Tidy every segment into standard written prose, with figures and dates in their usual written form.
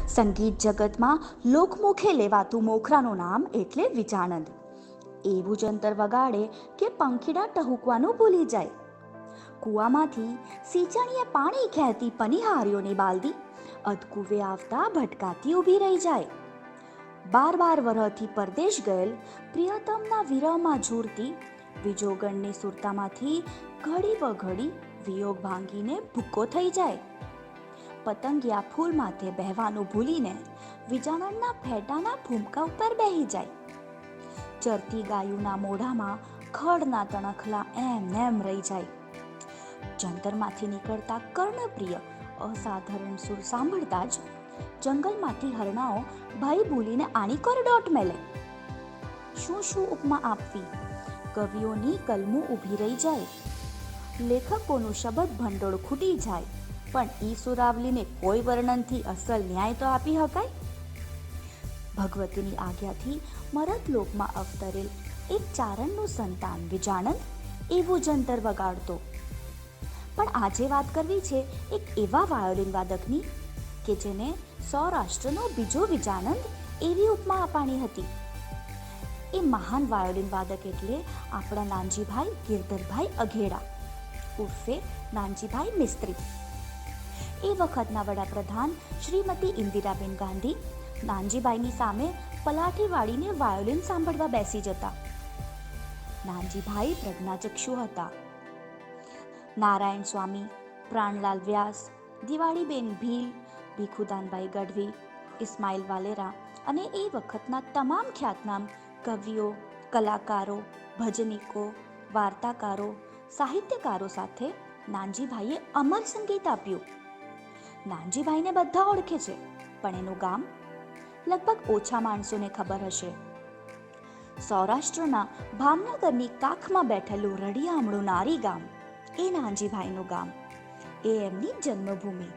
સંગીત જગતમાં લોકમુખે લેવાતું મોખરાનું નામ એટલે વિજાનંદ. એવું જંતર વગાડે કે પંખીડા ટહુકવાનું ભૂલી જાય. કૂવામાંથી સિંચાણીએ પાણી ખેંચતી પનિહારીઓની બાલદી અધકૂવે આવતા ભટકાતી ઊભી રહી જાય. 12 વરહથી પરદેશ ગયેલ પ્રિયતમના વિરહમાં ઝૂરતી વિજોગણની સુરતામાંથી ઘડી બઘડી વિયોગ ભાંગીને ભૂકો થઈ જાય. પતંગિયા ફૂલ માથે બહેવાનું ભૂલીને વિજાનંદના ફેટાના ભૂમકા ઉપર બેહી જાય. ચરતી ગાયુના મોઢામાં ખડના તણખલા એમ નેમ રહી જાય. જંતરમાંથી નીકળતા કર્ણપ્રિય અસાધારણ સુર સાંભળતા જ જંગલમાંથી હરણાઓ ભય ભૂલીને આની કોરડોટ મેલે. શું શું ઉપમા આપવી, કવિઓની કલમો ઊભી રહી જાય. લેખકોનું શબ્દ ભંડોળ ખૂટી જાય, પણ ઈ સુરાવલીને કોઈ વર્ણનથી અસલ ન્યાય તો આપી શકાય. ભગવતીની આજ્ઞાથી મરતલોકમાં અવતરેલ એક ચારણનું સંતાન વિજાનંદ એવું જંતર વગાડતો. પણ આજે વાત કરવી છે એક એવા વાયોલિન વાદકની કે જેને સૌરાષ્ટ્રનો બીજો વિજાનંદ એવી ઉપમા અપાણી હતી. એ મહાન વાયોલિન વાદક એટલે આપણા નાનજીભાઈ ગિરધરભાઈ અઘેડા ઉર્ફે નાનજીભાઈ મિસ્ત્રી. એ વખતના વડાપ્રધાન શ્રીમતી ઇન્દિરાબેન ગાંધી નાનજીભાઈની સામે પલાઠી વાળીને વાયોલિન સાંભળવા બેસી જતા. નાનજીભાઈ પ્રજ્ઞાચક્ષુ હતા. નારાયણ સ્વામી, પ્રાણલાલ વ્યાસ, દિવાળીબેન ભીલ, ભીખુદાનભાઈ ગઢવી, ઇસ્માઇલ વાલેરા અને એ વખતના તમામ ખ્યાતનામ કવિઓ, કલાકારો, ભજનીકો, વાર્તાકારો, સાહિત્યકારો સાથે નાનજીભાઈએ અમર સંગીત આપ્યું. નાનજીભાઈને બધા ઓળખે છે, પણ એનું ગામ લગભગ ઓછા માણસોને ખબર હશે. સૌરાષ્ટ્રના ભાવનગરની કાખમાં બેઠેલું રળિયામણું નારી ગામ એ નાનજીભાઈનું ગામ. એ એમની જન્મભૂમિ.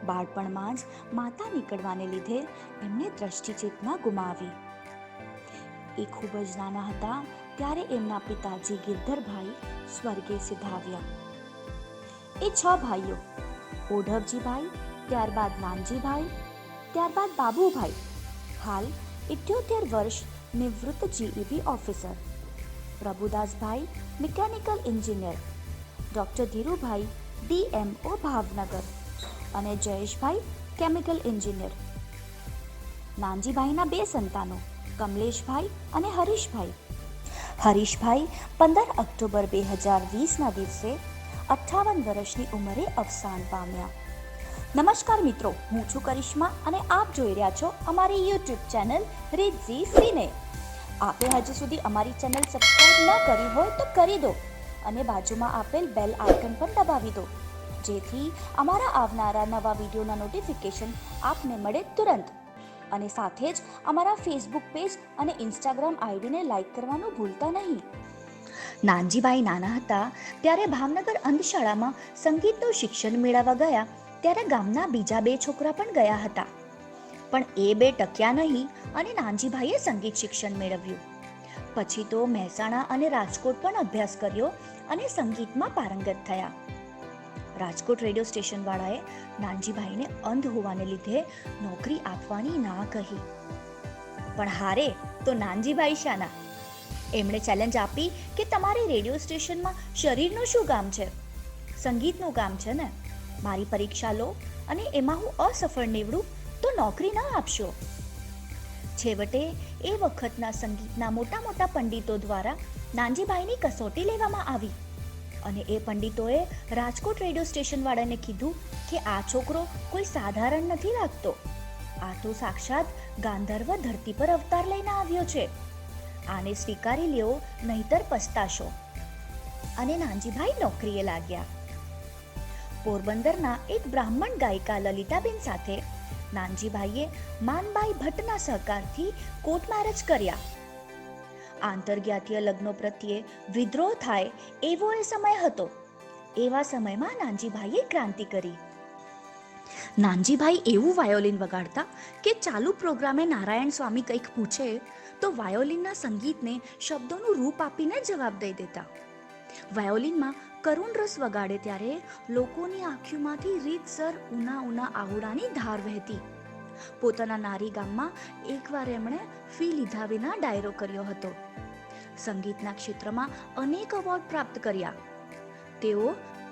બાળપણમાં જ માતા નીકળવાને લીધે એમને દ્રષ્ટિચેતના ગુમાવી. એ ખૂબ જ નાના હતા ત્યારે એમના પિતાજી ગિરધરભાઈ સ્વર્ગે સિધાવ્યા. એ 6 ભાઈઓ, ઓઢવજીભાઈ, ત્યારબાદ નાનજીભાઈ, ત્યારબાદ બાબુભાઈ, હાલ 78 વર્ષ નિવૃત્ત GEB officer, Prabhudasbhai mechanical engineer, doctor Dhirubhai DMO Bhavnagar અને જયેશભાઈ કેમિકલ એન્જિનિયર. નાનજીભાઈના 2 સંતાનો કમલેશભાઈ અને હરીશભાઈ. હરીશભાઈ 15 ઓક્ટોબર 2020ના દિવસે 58 વર્ષની ઉંમરે અવસાન પામ્યા. નમસ્કાર મિત્રો, હું છું કરિશ્મા અને આપ જોઈ રહ્યા છો અમારી યુટ્યુબ ચેનલ રિદ્ધિ સિને. આપે હજી સુધી અમારી ચેનલ સબસ્ક્રાઇબ ન કરી હોય તો કરી દો અને બાજુમાં આપેલ બેલ આઇકન પણ દબાવી દો, જેથી અમારા આવનારા નવા વિડીયોના નોટિફિકેશન આપને મળે તુરંત. અને સાથે જ અમારા ફેસબુક પેજ અને ઇન્સ્ટાગ્રામ આઈડીને લાઈક કરવાનું ભૂલતા નહીં. નાનજીભાઈ નાના હતા ત્યારે ભાવનગર અંધશાળામાં સંગીતનું શિક્ષણ મેળવવા ગયા ત્યારે ગામના બીજા 2 છોકરા પણ ગયા હતા, પણ એ 2 ટક્યા નહીં અને નાનજીભાઈએ સંગીત શિક્ષણ મેળવ્યું. પછી તો મહેસાણા અને રાજકોટ પણ અભ્યાસ કર્યો અને સંગીતમાં પારંગત થયા. રાજકોટ રેડિયો સ્ટેશન વાળાએ નાનજીભાઈને અંધ હોવાને લીધે નોકરી આપવાની ના કહી. પણ હારે તો નાનજીભાઈ શાના? એમણે ચેલેન્જ આપી કે તમારે રેડિયો સ્ટેશનમાં શરીરનું શું કામ છે, સંગીતનું કામ છે ને. મારી પરીક્ષા લો અને એમાં હું અસફળ નીવડું તો નોકરી ન આપશો. છેવટે એ વખતના સંગીતના મોટા મોટા પંડિતો દ્વારા નાનજીભાઈની કસોટી લેવામાં આવી અને એ પંડિતોએ રાજકોટ રેડિયો સ્ટેશન વાળાને કીધું કે આ છોકરો કોઈ સાધારણ નથી લાગતો, આ તો સાક્ષાત ગાંધર્વ ધરતી પર અવતાર લઈને આવ્યો છે, આને સ્વીકારી લ્યો નહીતર પસ્તાશો. અને નાનજીભાઈ નોકરીએ લાગ્યા. પોરબંદરના એક બ્રાહ્મણ ગાયિકા લલિતાબેન સાથે નાનજીભાઈએ માનબાઈ ભટ્ટના સહકારથી કોર્ટ મેરેજ કર્યા. આંતરજ્ઞાતીય લગ્નો પ્રત્યે વિદ્રોહ થાય એવો એ સમય હતો. એવા સમયમાં નાનજીભાઈએ ક્રાંતિ કરી. નાનજીભાઈ એવું વાયોલિન વગાડતા કે ચાલુ પ્રોગ્રામે નારાયણ સ્વામી કંઈક પૂછે તો વાયોલિનના સંગીતને શબ્દોનું રૂપ આપીને જવાબ દઈ દેતા. વાયોલિનમાં કરુણ રસ વગાડે ત્યારે લોકોની આંખોમાંથી રીતસર ઉના ઉના આહુડાની ધાર વહેતી. પોતાના નારી ગામમાં એકવાર એમણે ફી લીધા વિના ડાયરો કર્યો હતો. સંગીતના ક્ષેત્રમાં અનેક એવોર્ડ પ્રાપ્ત કર્યા. તેઓ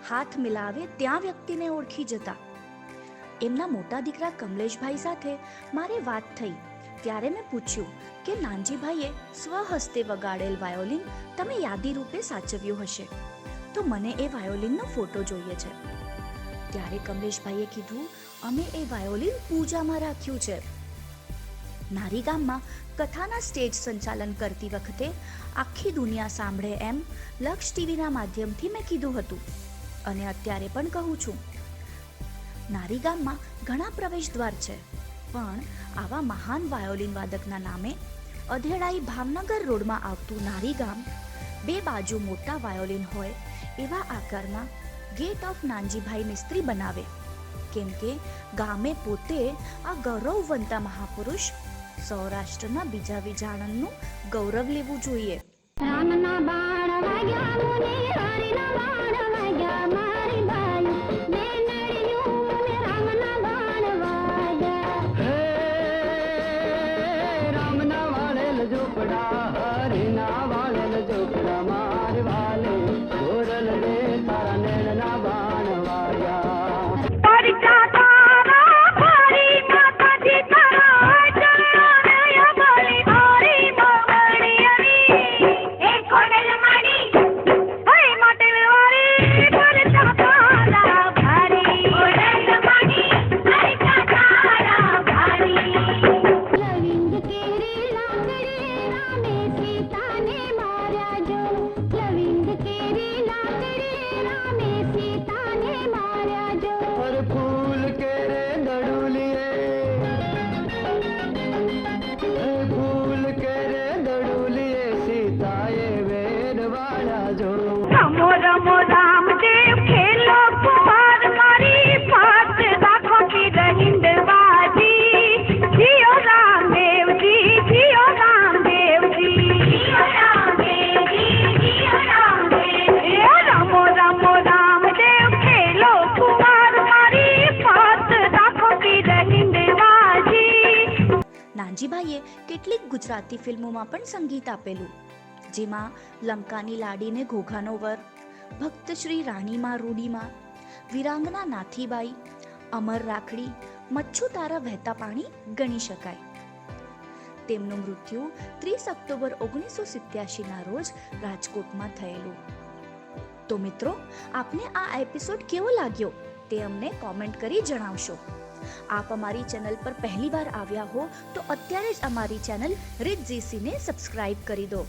હાથ મિલાવે ત્યાં વ્યક્તિને ઓળખી જતા. એમના મોટા દીકરા કમલેશભાઈ સાથે મારે વાત થઈ ત્યારે મેં પૂછ્યું કે નાનજીભાઈએ સ્વહસ્તે વગાડેલ વાયોલિન તમે યાદી રૂપે સાચવ્યું હશે, તો મને એ વાયોલિનનો ફોટો જોઈએ છે. ત્યારે કમલેશભાઈએ કીધું, અમે એ વાયોલિન પૂજામાં રાખ્યું છે. નારી ગામમાં કથાના સ્ટેજ સંચાલન કરતી વખતે આખી દુનિયા સાંભળે એમ લક્ષ ટીવીના માધ્યમથી મેં કીધું હતું અને અત્યારે પણ કહું છું. નારી ગામમાં ઘણા પ્રવેશ દ્વાર છે, પણ આવા મહાન વાયોલિન વાદકના નામે અધેડાઈ ભાવનગર રોડમાં આવતું નારી ગામ 2 બાજુ મોટા વાયોલિન હોય એવા આકારમાં ગેટ ઓફ નાનજીભાઈ મિસ્ત્રી બનાવે, કેમ કે ગામે પોતે આ ગૌરવવંતા મહાપુરુષ સૌરાષ્ટ્રના બીજા વિજાણનનું ગૌરવ લેવું જોઈએ. રામના બાણ વાગ્યા મુને હરિના બાણ વાગ્યા મારી બાઈ ને નડિયું મુને રામના બાણ વાગ્યા. હે રામના વાળેલ ઝૂપડા હરિના વાળેલ ઝૂપડા મારી વાલે ગોરલ રે તારા નેણના બાણ વાગ્યા. તારી ચાતારા મારી માતાજી તારા નાનજીભાઈએ કેટલીક ગુજરાતી ફિલ્મોમાં પણ સંગીત આપેલું, જેમાં લંકાની લાડીને ઘોઘાનો વર, ભક્ત શ્રી રાણીમાં રૂડીમાં, વિરાંગના નાથીબાઈ, અમર રાખડી, મચ્છુ તારા વહેતા પાણી ગણી શકાય. તેમનું મૃત્યુ 30 ઓક્ટોબર 1987ના રોજ રાજકોટમાં થયેલું. તો મિત્રો, આપને આ એપિસોડ કેવો લાગ્યો તે અમને કોમેન્ટ કરી જણાવશો. આપ અમારી ચેનલ પર પહેલી વાર આવ્યા હો તો અત્યારે જ અમારી ચેનલ રીતઝીસીને સબસ્ક્રાઇબ કરી દો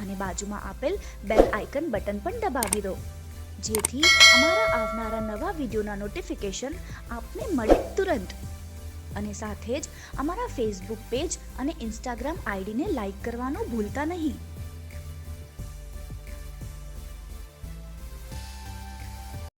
અને બાજુમાં આપેલ બેલ આઇકન બટન પણ દબાવી દો, જેથી અમારા આવનારા નવા વિડીયોના નોટિફિકેશન આપને મળે તુરંત. અને સાથે જ અમારા ફેસબુક પેજ અને ઇન્સ્ટાગ્રામ આઈડીને લાઇક કરવાનું ભૂલતા નહીં.